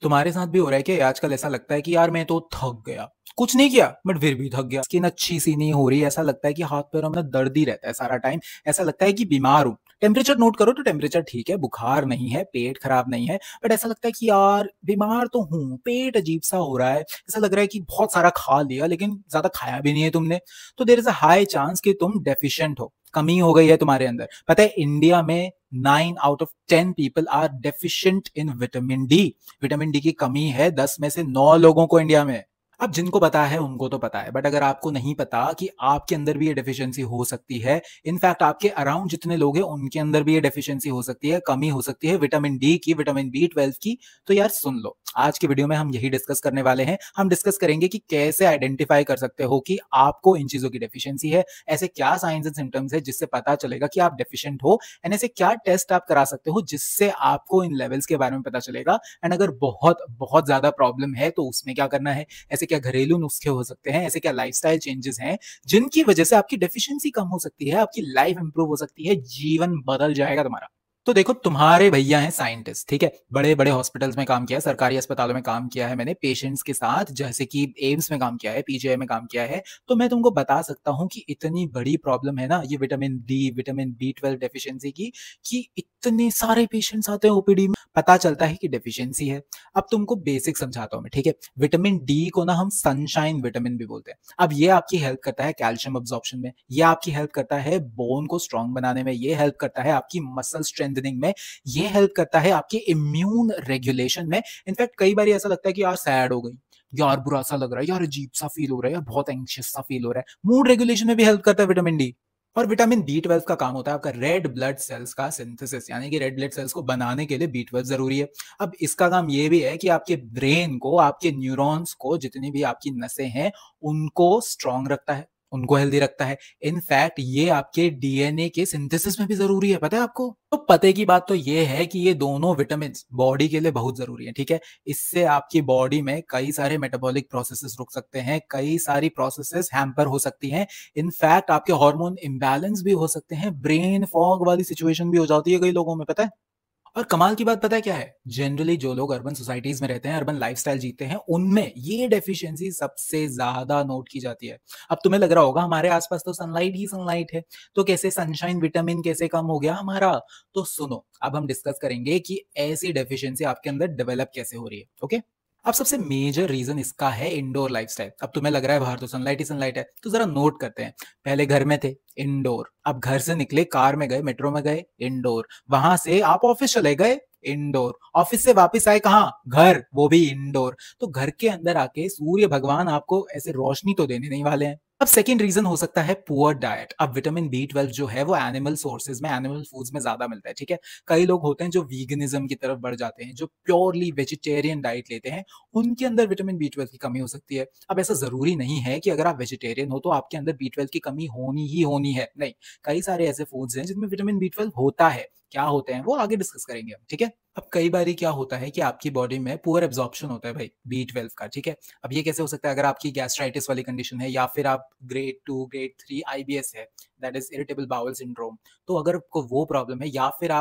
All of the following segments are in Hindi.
तुम्हारे साथ भी हो रहा है क्या? आजकल ऐसा लगता है कि यार मैं तो थक गया, कुछ नहीं किया बट फिर भी थक गया, स्किन अच्छी सी नहीं हो रही, ऐसा लगता है कि हाथ पैरों में दर्द ही रहता है सारा टाइम, ऐसा लगता है कि बीमार हूँ। टेम्परेचर नोट करो तो टेम्परेचर ठीक है, बुखार नहीं है, पेट खराब नहीं है, बट ऐसा लगता है कि यार बीमार तो हूँ, पेट अजीब सा हो रहा है, ऐसा लग रहा है कि बहुत सारा खा लिया लेकिन ज्यादा खाया भी नहीं है तुमने। तो there is a high chance कि तुम डेफिशिएंट हो, कमी हो गई है तुम्हारे अंदर। पता है इंडिया में 9 out of 10 people are deficient in vitamin D. Vitamin D की कमी है 10 में से 9 लोगों को इंडिया में। अब जिनको पता है उनको तो पता है, बट अगर आपको नहीं पता कि आपके अंदर भी ये डेफिशिएंसी हो सकती है, इनफैक्ट आपके अराउंड जितने लोग हैं उनके अंदर भी ये डेफिशिएंसी हो सकती है, कमी हो सकती है विटामिन डी की, विटामिन बी 12 की, तो यार सुन लो, आज की वीडियो में हम यही डिस्कस करने वाले हैं। हम डिस्कस करेंगे कि कैसे आइडेंटिफाई कर सकते हो कि आपको इन चीजों की डेफिशिएंसी है, ऐसे क्या साइंस एंड सिम्टम्स है जिससे पता चलेगा कि आप डेफिशिएंट हो, एंड ऐसे क्या टेस्ट आप करा सकते हो जिससे आपको इन लेवल्स के बारे में पता चलेगा। एंड अगर बहुत बहुत ज्यादा प्रॉब्लम है तो उसमें क्या करना है, ऐसे क्या घरेलू नुस्खे हो सकते हैं, ऐसे क्या लाइफस्टाइल चेंजेस हैं जिनकी वजह से आपकी डेफिशिएंसी कम हो सकती है, आपकी लाइफ इंप्रूव हो सकती है, जीवन बदल जाएगा तुम्हारा। तो देखो, तुम्हारे भैया हैं साइंटिस्ट, ठीक है, बड़े बड़े हॉस्पिटल्स में काम किया है, सरकारी अस्पतालों में काम किया है मैंने, पेशेंट्स के साथ, जैसे कि एम्स में काम किया है, पीजीआई में काम किया है। तो मैं तुमको बता सकता हूं कि इतनी बड़ी प्रॉब्लम है ना ये vitamin D, vitamin B 12 deficiency की, कि इतने सारे पेशेंट्स आते हैं ओपीडी में, पता चलता है कि डेफिशिएंसी है। अब तुमको बेसिक समझाता हूं मैं, ठीक है। विटामिन डी को ना हम सनशाइन विटामिन भी बोलते हैं। अब ये आपकी हेल्प करता है कैल्शियम अब्जॉर्प्शन में, ये आपकी हेल्प करता है बोन को स्ट्रांग बनाने में, ये हेल्प करता है आपकी मसल स्ट्रेंथनिंग में, ये हेल्प करता है आपके इम्यून रेगुलेशन में। इनफैक्ट कई बार ऐसा लगता है कि यार सैड हो गई, यार बुरा सा लग रहा है, यार अजीब सा फील हो रहा है, यार बहुत एंग्शियस सा फील हो रहा है, मूड रेगुलेशन में भी हेल्प करता है विटामिन डी। और विटामिन बी 12 का काम होता है आपका रेड ब्लड सेल्स का सिंथेसिस, यानी कि रेड ब्लड सेल्स को बनाने के लिए बी 12 जरूरी है। अब इसका काम ये भी है कि आपके ब्रेन को, आपके न्यूरॉन्स को, जितनी भी आपकी नसें हैं उनको स्ट्रांग रखता है, उनको हेल्दी रखता है। इनफैक्ट ये आपके डीएनए के सिंथेसिस में भी जरूरी है, पता है आपको? तो पते की बात तो ये है कि ये दोनों विटामिन बॉडी के लिए बहुत जरूरी है, ठीक है। इससे आपकी बॉडी में कई सारे मेटाबॉलिक प्रोसेसेस रुक सकते हैं, कई सारी प्रोसेसेस हैम्पर हो सकती हैं, इनफैक्ट आपके हार्मोन इम्बैलेंस भी हो सकते हैं, ब्रेन फॉग वाली सिचुएशन भी हो जाती है कई लोगों में, पता है। और कमाल की बात पता है क्या है, जनरली जो लोग अर्बन सोसाइटीज में रहते हैं, अर्बन लाइफस्टाइल जीते हैं, उनमें ये डेफिशिएंसी सबसे ज्यादा नोट की जाती है। अब तुम्हें लग रहा होगा हमारे आसपास तो सनलाइट ही सनलाइट है, तो कैसे सनशाइन विटामिन कैसे कम हो गया हमारा? तो सुनो, अब हम डिस्कस करेंगे कि ऐसी डेफिशिएंसी आपके अंदर डेवलप कैसे हो रही है, ओके। अब सबसे मेजर रीजन इसका है इंडोर लाइफस्टाइल। अब तुम्हें लग रहा है बाहर तो सनलाइट ही सनलाइट है, तो जरा नोट करते हैं। पहले घर में थे, इंडोर, अब घर से निकले, कार में गए, मेट्रो में गए, इंडोर, वहां से आप ऑफिस चले गए, इंडोर, ऑफिस से वापस आए कहाँ, घर, वो भी इंडोर। तो घर के अंदर आके सूर्य भगवान आपको ऐसे रोशनी तो देने नहीं वाले हैं। अब सेकंड रीजन हो सकता है पुअर डाइट। अब विटामिन बी 12 जो है वो एनिमल सोर्सेज में, एनिमल फूड्स में ज्यादा मिलता है, ठीक है। कई लोग होते हैं जो वीगनिज्म की तरफ बढ़ जाते हैं, जो प्योरली वेजिटेरियन डाइट लेते हैं, उनके अंदर विटामिन बी 12 की कमी हो सकती है। अब ऐसा जरूरी नहीं है कि अगर आप वेजिटेरियन हो तो आपके अंदर बी 12 की कमी होनी ही होनी है, नहीं। कई सारे ऐसे फूड्स हैं जिनमें विटामिन बी 12 होता है, क्या होते हैं वो आगे डिस्कस करेंगे हम, ठीक है। अब कई बार क्या होता है कि आपकी बॉडी में पुअर एब्जॉर्प्शन होता है भाई बी 12 का, ठीक है। अब ये कैसे हो सकता है? अगर आपकी गैस्ट्राइटिस वाली कंडीशन है, या फिर आप ग्रेड 2 ग्रेड 3 आईबीएस है, that is irritable bowel syndrome, तो अगर आपको वो प्रॉब्लम है, या फिर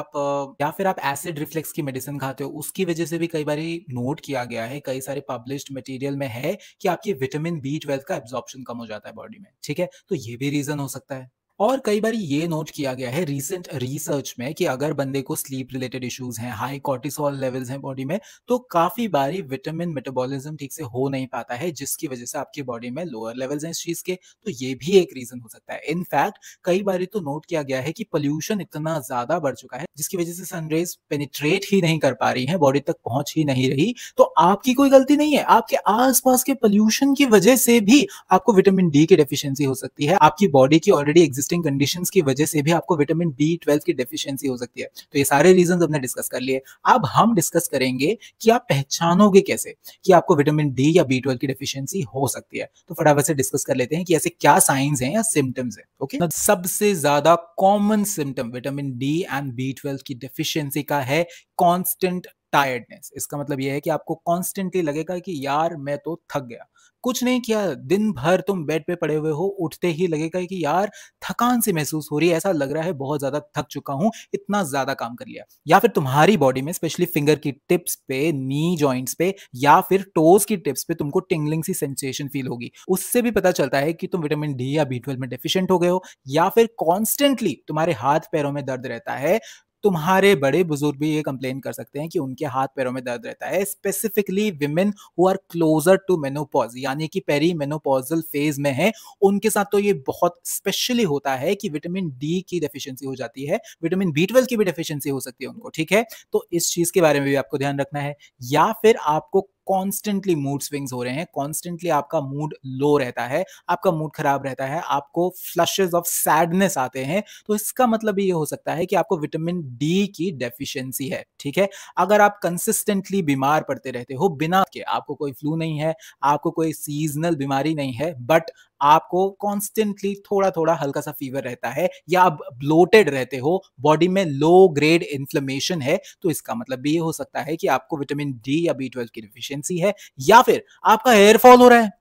आप एसिड रिफ्लेक्स की मेडिसिन खाते हो, उसकी वजह से भी कई बार नोट किया गया है, कई सारे पब्लिश्ड मटेरियल में है कि आपकी विटामिन बी 12 का एब्जॉर्प्शन कम हो जाता है बॉडी में, ठीक है। तो ये भी रीजन हो सकता है। और कई बार ये नोट किया गया है रिसेंट रिसर्च में कि अगर बंदे को स्लीप रिलेटेड इश्यूज हैं, हाई कॉर्टिसोल लेवल्स हैं बॉडी में, तो काफी बारी विटामिन मेटाबॉलिज्म ठीक से हो नहीं पाता है, जिसकी वजह से आपकी बॉडी में लोअर लेवल्स हैं इस चीज के। तो ये भी एक रीजन हो सकता है। इनफैक्ट कई बारी तो नोट किया गया है कि पोल्यूशन इतना ज्यादा बढ़ चुका है जिसकी वजह से सनरेज पेनिट्रेट ही नहीं कर पा रही है, बॉडी तक पहुंच ही नहीं रही। तो आपकी कोई गलती नहीं है, आपके आसपास के पोल्यूशन की वजह से भी आपको विटामिन डी की डेफिशिएंसी हो सकती है, आपकी बॉडी की ऑलरेडी एग्जिस्टिंग कंडीशंस की वजह से भी आपको विटामिन बी 12 की डेफिशिएंसी हो सकती है। तो ये सारे रीजंस हमने डिस्कस कर लिए। अब हम डिस्कस करेंगे कि आप पहचानोगे कैसे कि आपको विटामिन डी या बी 12 की डेफिशिएंसी हो सकती है। तो फटाफट से डिस्कस कर लेते हैं कि ऐसे क्या साइंस हैं या सिम्टम्स हैं, ओके। सबसे ज्यादा common symptom vitamin D and B 12 की डेफिशिएंसी का है कांस्टेंट टायर्डनेस। इसका मतलब ये है कि आपको कॉन्स्टेंटली लगेगा कि यार मैं तो थक गया, कुछ नहीं किया, दिन भर तुम बेड पे पड़े हुए हो, उठते ही लगेगा कि यार थकान सी महसूस हो रही है, ऐसा लग रहा है बहुत ज़्यादा थक चुका हूँ, इतना ज़्यादा काम कर लिया। या फिर तुम्हारी बॉडी में स्पेशली फिंगर की टिप्स पे, नी जॉइंट्स पे या फिर टोज़ की टिप्स पे तुमको टिंगलिंग सी सेंसेशन फील होगी। उससे भी पता चलता है कि तुम विटामिन डी या बी12 में डेफिशिएंट हो गए हो, या फिर कॉन्स्टेंटली तुम्हारे हाथ-पैरों में दर्द रहता है। तुम्हारे बड़े बुजुर्ग भी ये कंप्लेन कर सकते हैं कि उनके हाथ-पैरों में दर्द रहता है, specifically women who are closer to menopause, यानी कि पेरीमेनोपॉज़ल फेज़ में हैं, उनके साथ तो ये बहुत स्पेशली होता है कि विटामिन डी की डेफिशिएंसी हो जाती है, विटामिन बी12 की भी डेफिशिएंसी हो सकती है उनको, ठीक है? तो इस चीज़ के बारे में भी आपको ध्यान रखना है। या फिर आपको कॉन्स्टेंटली मूड स्विंग्स हो रहे हैं, कॉन्स्टेंटली आपका मूड लो रहता है, आपका मूड खराब रहता है, आपको फ्लशेस ऑफ सैडनेस आते हैं, तो इसका मतलब ये हो सकता है कि आपको विटामिन डी की डेफिशिएंसी है, ठीक है? अगर आप कंसिस्टेंटली बीमार पड़ते रहते हो बिना के, आपको कोई फ्लू नहीं है, आपको कोई सीजनल बीमारी नहीं है, बट आपको कॉन्स्टेंटली थोड़ा-थोड़ा हल्का-सा फीवर रहता है या आप ब्लोटेड रहते हो, बॉडी में लो ग्रेड इन्फ्लेमेशन है, तो इसका मतलब भी ये हो सकता है कि आपको विटामिन डी या बी12 की डेफिशिएंसी है, या फिर आपका हेयर फॉल हो रहा है।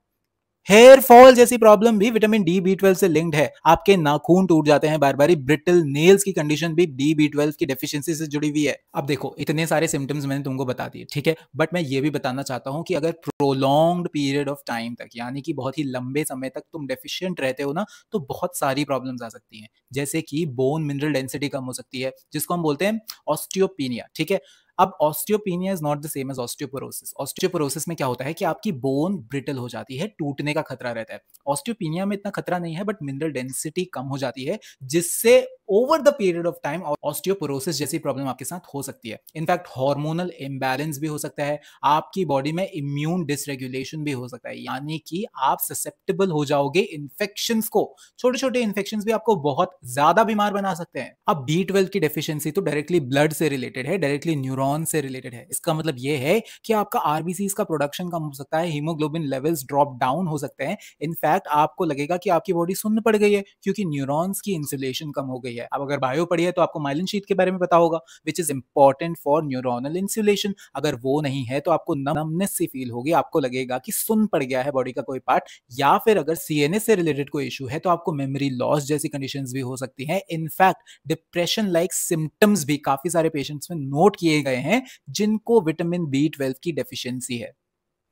हेयर फॉल जैसी प्रॉब्लम भी विटामिन डी बी12 से लिंक्ड है। आपके नाखून टूट जाते हैं बार-बार, ब्रिटल नेल्स की कंडीशन भी डी बी12 की डेफिशिएंसी से जुड़ी हुई है। अब देखो, इतने सारे सिम्पटम्स मैंने तुमको बता दिए, ठीक है? बट मैं ये भी बताना चाहता हूँ कि अगर प्रोलॉन्ग्ड पीरियड ऑफ टाइम तक, यानी कि बहुत ही लंबे समय तक तुम डेफिशिएंट रहते हो ना, तो बहुत सारी प्रॉब्लम्स आ सकती हैं। जैसे कि बोन मिनरल डेंसिटी कम हो सकती है, जिसको हम बोलते हैं ऑस्टियोपिनिया, ठीक है? अब osteopenia is not the same as osteoporosis. Osteoporosis में क्या होता है कि आपकी बोन ब्रिटल हो जाती है, टूटने का खतरा रहता है। ऑस्टियोपिनिया में इतना खतरा नहीं है, बट मिनरल डेंसिटी कम हो जाती है, जिससे over the period of time osteoporosis जैसी प्रॉब्लम आपके साथ हो सकती है। इनफैक्ट हार्मोनल इम्बैलेंस भी हो सकता है, आपकी बॉडी में इम्यून डिसरेगुलेशन भी हो सकता है, यानी कि आप ससेप्टेबल हो जाओगे इन्फेक्शंस को। छोटे छोटे इन्फेक्शंस भी आपको बहुत ज्यादा बीमार बना सकते हैं। अब बी12 की डेफिशिएंसी तो डायरेक्टली ब्लड से रिलेटेड है, डायरेक्टली न्यूरॉन से रिलेटेड है। इसका मतलब ये है कि आपका आरबीसीज का प्रोडक्शन कम हो सकता है, हीमोग्लोबिन लेवल्स ड्रॉप डाउन हो सकते हैं। इनफैक्ट आपको लगेगा कि आपकी बॉडी सुन्न पड़ गई है, क्योंकि न्यूरॉन्स की इंसुलेशन कम हो गई है। अब अगर बायो पढ़ी है तो आपको माइलिन शीथ के बारे में पता होगा, which is important for neuronal insulation. अगर वो नहीं है तो आपको नमनेस सी फील होगी, आपको लगेगा कि सुन्न पड़ गया है बॉडी का कोई पार्ट। या फिर अगर सीएनएस से रिलेटेड कोई इशू है तो आपको मेमोरी लॉस जैसी कंडीशंस भी हो सकती हैं। इनफैक्ट डिप्रेशन लाइक सिम्टम्स भी काफी सारे पेशेंट्स में नोट किए गए हैं जिनको विटामिन बी12 की डेफिशिएंसी है।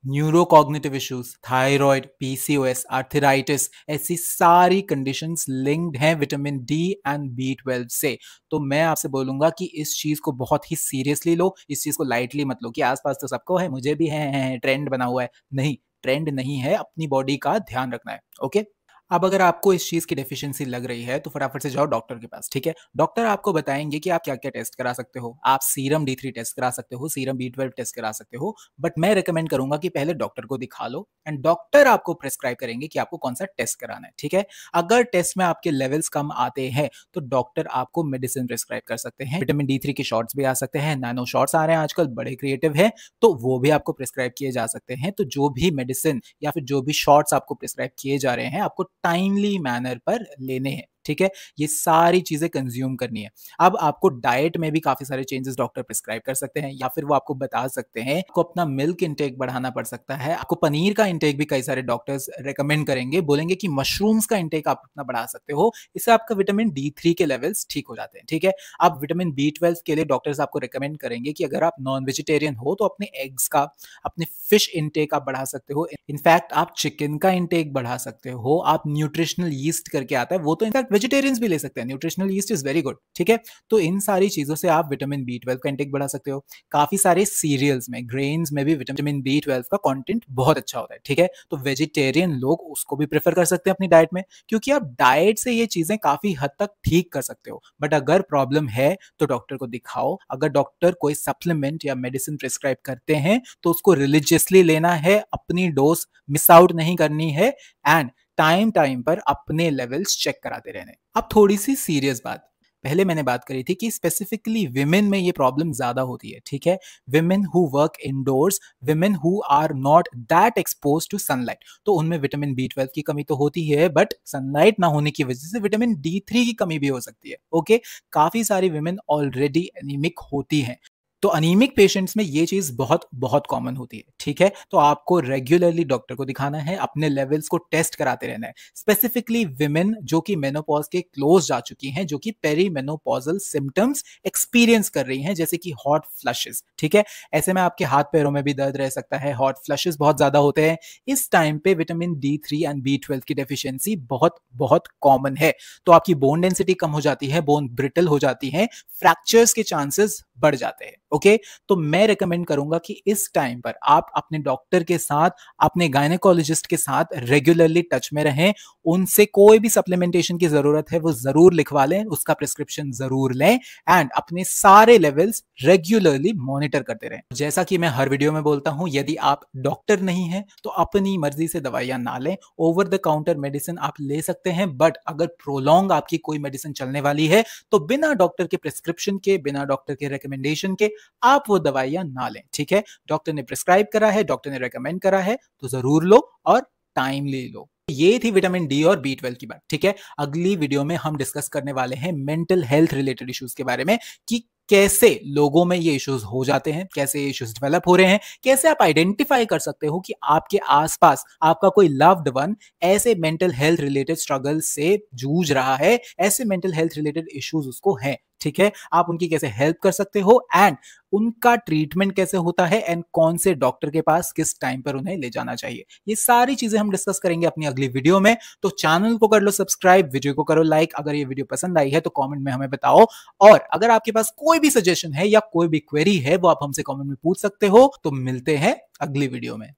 Neurocognitive issues, thyroid, PCOS, arthritis, ऐसी सारी कंडीशंस लिंक्ड हैं विटामिन डी एंड बी12 से। तो मैं आपसे बोलूंगा कि इस चीज को बहुत ही सीरियसली लो, इस चीज को लाइटली मत लो कि आसपास तो सबको है, मुझे भी है, ट्रेंड बना हुआ है। नहीं, ट्रेंड नहीं है, अपनी बॉडी का ध्यान रखना है। ओके, अब अगर आपको इस चीज़ की डेफिशिएंसी लग रही है तो फटाफट से जाओ डॉक्टर के पास, ठीक है? डॉक्टर आपको बताएँगे कि आप क्या-क्या टेस्ट करा सकते हो। आप सीरम डी3 टेस्ट करा सकते हो, सीरम बी12 टेस्ट करा सकते हो, बट मैं रिकमेंड करूँगा कि पहले डॉक्टर को दिखा लो एंड डॉक्टर आपको प्रिस्क्राइब करेंगे कि आपको कौन-सा टेस्ट कराना है, ठीक है? अगर टेस्ट में आपके लेवल्स कम आते हैं तो डॉक्टर आपको मेडिसिन प्रिस्क्राइब कर सकते हैं। विटामिन डी3 के शॉट्स भी आ सकते हैं, नैनो शॉट्स आ रहे हैं आजकल, बड़े क्रिएटिव हैं, तो वो भी आपको प्रिस्क्राइब किए जा सकते हैं। तो जो भी मेडिसिन या फिर जो भी शॉट्स आपको प्रिस्क्राइब किए जा रहे हैं, आपको टाइमली मैनर पर लेने हैं, ठीक है? ये सारी चीज़ें कंज़्यूम करनी है। अब आपको डाइट में भी काफ़ी सारे चेंजेस डॉक्टर प्रिस्क्राइब कर सकते हैं, या फिर वो आपको बता सकते हैं, आपको अपना मिल्क इंटेक बढ़ाना पड़ सकता है, आपको पनीर का इंटेक भी कई सारे डॉक्टर्स रिकमेंड करेंगे, बोलेंगे कि मशरूम्स का इंटेक आप अपना बढ़ा सकते हो, इससे आपका विटामिन डी3 के लेवल्स ठीक हो जाते हैं, ठीक है? अब विटामिन बी12 के लिए डॉक्टर्स आपको रिकमेंड करेंगे कि अगर आप नॉन वेजिटेरियन हो तो अपने एग्स का, अपने फिश इंटेक आप बढ़ा सकते हो। इनफैक्ट आप चिकन का इंटेक बढ़ा सकते हो, आप न्यूट्रिशनल यीस्ट करके आता है, वो तो इनफैक्ट वेजिटेरियंस भी ले सकते हैं, nutritional yeast is very good, ठीक है? तो इन सारी चीज़ों से आप विटामिन बी12 का इंटेक बढ़ा सकते हो। काफ़ी सारे सीरियल्स में, ग्रेन्स में भी विटामिन बी12 का कंटेंट बहुत अच्छा होता है, ठीक है? तो वेजिटेरियन लोग उसको भी प्रेफर कर सकते हैं अपनी डाइट में, क्योंकि आप डाइट से ये चीज़ें काफ़ी हद तक ठीक कर सकते हो। बट अगर प्रॉब्लम है तो डॉक्टर को दिखाओ। अगर डॉक्टर कोई सप्लीमेंट या मेडिसिन प्रिस्क्राइब करते हैं तो उसको रिलीजियसली लेना है, अपनी डोज मिस आउट नहीं करनी है एंड टाइम टाइम पर अपने लेवल्स चेक कराते रहने। अब थोड़ी सी सीरियस बात, पहले मैंने बात करी थी कि स्पेसिफिकली विमेन में ये प्रॉब्लम ज्यादा होती है, ठीक है? Women who work indoors, women who are not that exposed to sunlight, तो उनमें विटामिन बी12 की कमी तो होती है, बट सनलाइट ना होने की वजह से विटामिन डी3 की कमी भी हो सकती है। ओके, काफी सारी विमेन ऑलरेडी एनीमिक होती हैं, तो अनीमिक पेशेंट्स में ये चीज बहुत बहुत कॉमन होती है, ठीक है। तो आपको रेगुलरली डॉक्टर को दिखाना है, अपने लेवल्स को टेस्ट कराते रहना है। स्पेसिफिकली विमेन जो कि मेनोपॉज के क्लोज जा चुकी हैं, जो कि पेरीमेनोपॉजल सिम्टम्स एक्सपीरियंस कर रही हैं, जैसे कि हॉट फ्लशेस, ठीक है। ऐसे में आपके हाथ पैरों में भी दर्द रह सकता है, हॉट फ्लशेस बहुत ज्यादा होते हैं। इस टाइम पे विटामिन D3 एंड B12 की डेफिशिएंसी बहुत बहुत कॉमन है। तो आपकी बोन डेंसिटी कम हो जाती है, बोन ब्रिटल हो जाती है, फ्रैक्चर्स के चांसेस बढ़ जाते हैं। ओके, तो मैं रिकमेंड करूंगा कि इस टाइम पर आप अपने डॉक्टर के साथ, अपने गायनेकोलॉजिस्ट के साथ रेगुलरली टच में रहें। उनसे कोई भी सप्लीमेंटेशन की जरूरत है वो जरूर लिखवा लें, उसका प्रिस्क्रिप्शन जरूर लें एंड अपने सारे लेवल्स रेगुलरली मॉनिटर करते रहें। जैसा कि मैं हर वीडियो में बोलता हूं, यदि आप डॉक्टर नहीं है तो अपनी मर्जी से दवाइयां ना लें। ओवर द काउंटर मेडिसिन आप ले सकते हैं, बट अगर प्रोलॉन्ग आपकी कोई मेडिसिन चलने वाली है तो बिना डॉक्टर के प्रिस्क्रिप्शन के, बिना डॉक्टर के रिकमेंडेशन के आप वो दवाइयां ना लें, ठीक है। डॉक्टर ने प्रिस्क्राइब करा है, डॉक्टर ने रेकमेंड करा है तो जरूर लो और टाइमली लो। ये थी विटामिन डी और B12 की बात, ठीक है। अगली वीडियो में हम डिस्कस करने वाले हैं मेंटल हेल्थ रिलेटेड इश्यूज के बारे में, कि कैसे लोगों में ये इश्यूज हो जाते हैं, कैसे ये इश्यूज डेवलप हो रहे हैं, कैसे आप आइडेंटिफाई कर सकते हो कि आपके आसपास आपका कोई लव्ड वन ऐसे मेंटल हेल्थ रिलेटेड स्ट्रगल से जूझ रहा है, ऐसे मेंटल हेल्थ रिलेटेड इश्यूज उसको हैं, ठीक है। आप उनकी कैसे हेल्प कर सकते हो एंड उनका ट्रीटमेंट कैसे होता है एंड कौन से डॉक्टर के पास किस टाइम पर उन्हें ले जाना चाहिए, ये सारी चीजें हम डिस्कस करेंगे अपनी अगली वीडियो में। तो चैनल को कर लो सब्सक्राइब, वीडियो को करो लाइक, अगर ये वीडियो पसंद आई है तो कमेंट में हमें बताओ, और अगर आपके पास कोई भी सजेशन है या कोई भी क्वेरी है वो आप हमसे कमेंट में पूछ सकते हो। तो मिलते हैं अगली वीडियो में।